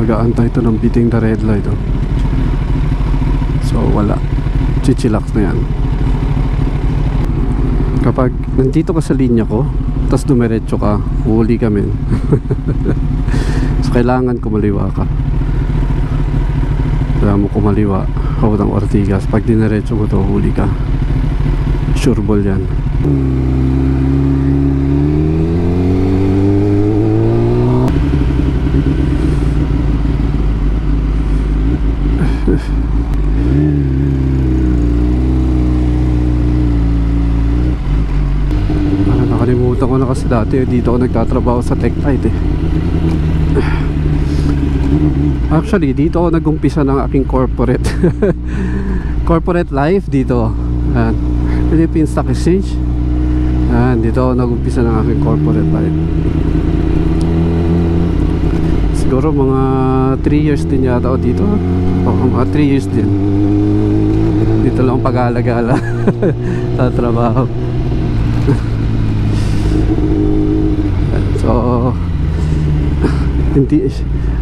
nag-aantay ito ng biting the red light, oh. So wala, chichilax na yan. Kapag nandito ka sa linya ko tapos dumiretso ka, huli kami. So kailangan kumaliwa ka. Kailangan mo kumaliwa hawak ng Ortigas. Pag diniretso mo to, huli ka. Sure ball yan. Nakalimutan ko na kasi dati dito ako nagtatrabaho sa TechTite, eh. Actually dito ako nag-umpisa ng aking corporate corporate life dito. Philippine Stock Exchange. Dito ako nag-umpisa ng aking corporate life. Siguro mga 3 years din yata ako dito. Mga 3 years din. Dito lang pag-alagala sa trabaho. So hindi,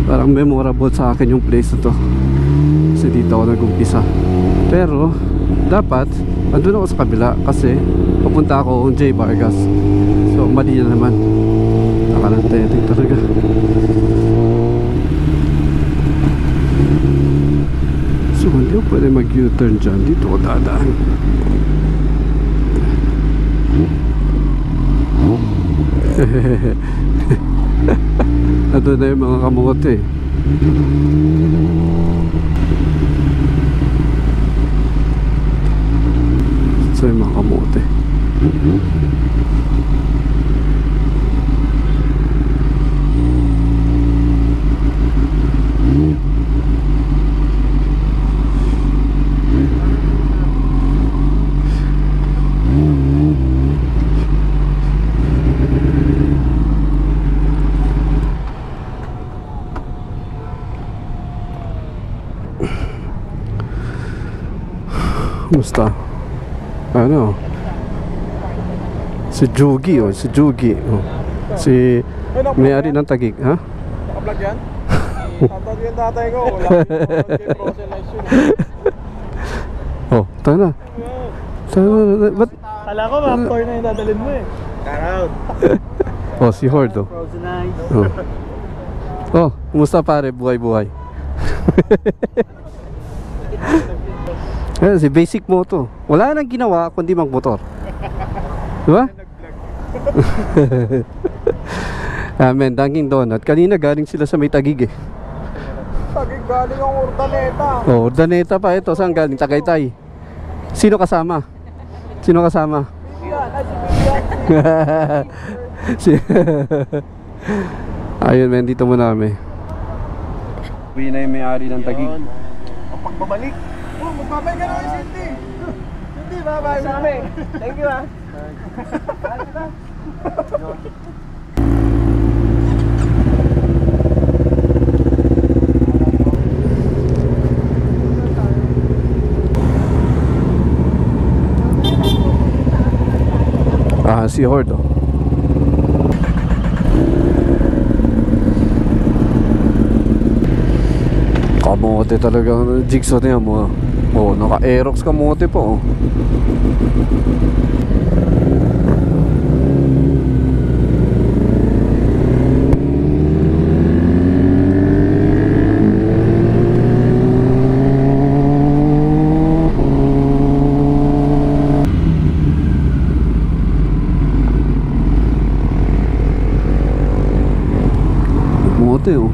parang memorable sa akin yung place na to kasi dito ako nag-umpisa. Pero dapat andun ako sa kabila kasi papunta ako J. Vargas. So mali na naman, nakalanteting talaga. So hindi ko pwede mag-U-turn dyan. Dito ako dadaan. Ito na yung mga kamote. So yung mga kamote. Kumusta? Ano? Si Jugi, oh, si Jugi, oh. Si may-ari ng Taguig, ha? Naka-vlog yan? Tatawag yung tatay ko. Wala yung proselyte yun. Oh, tayo na. Ba't? Kala ko raptor na yung dadalhin mo, eh. Karound. Oh, si Hord, oh. Frozen eyes. Oh, kumusta pare? Buhay-buhay. Si basic moto. Wala nang ginawa kundi magmotor. Diba? Amen, Dunkin Donut. Kanina galing sila sa may Taguig, eh. Taguig galing ang Urdaneta. Oh, Urdaneta pa ito. Saan galing? Tagaytay. Sino kasama? Sino kasama? Ayun, men, dito muna kami. Uwi na yung may-ari ng Taguig. Ang pagbabalik. Oh, magbabay ka naman, Cindy. Cindy, bye-bye. Sabi. Thank you, ha. Si Hord, oh. Kamote talaga ang jigsaw niya mo. Oh, naka-Aerox kamote po, oh. Kamote, oh.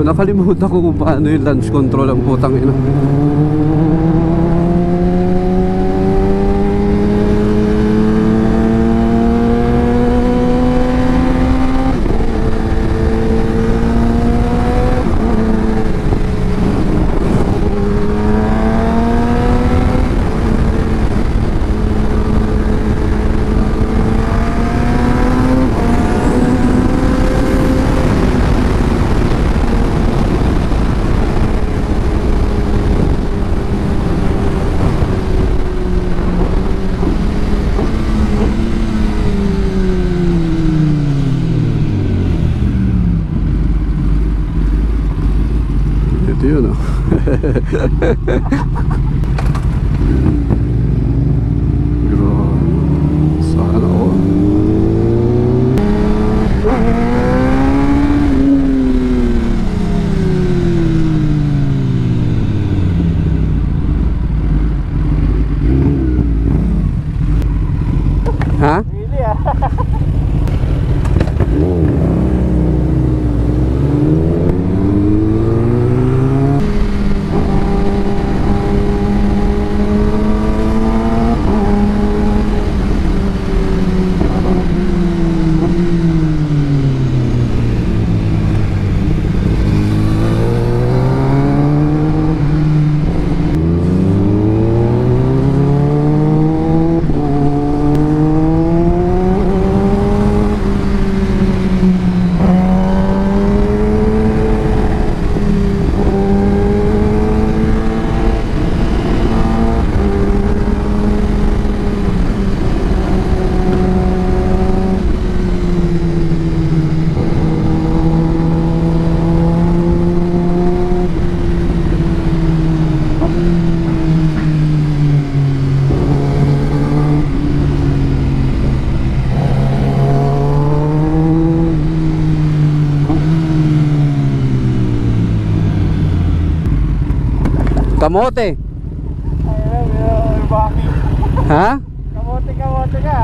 Nakalimutan ko kung paano yung launch control ang putang ina. Yun oh. Grabe. Sana all. Ha? Really ah. Kamote. Ayun, bakit? Ha? Kamote ka.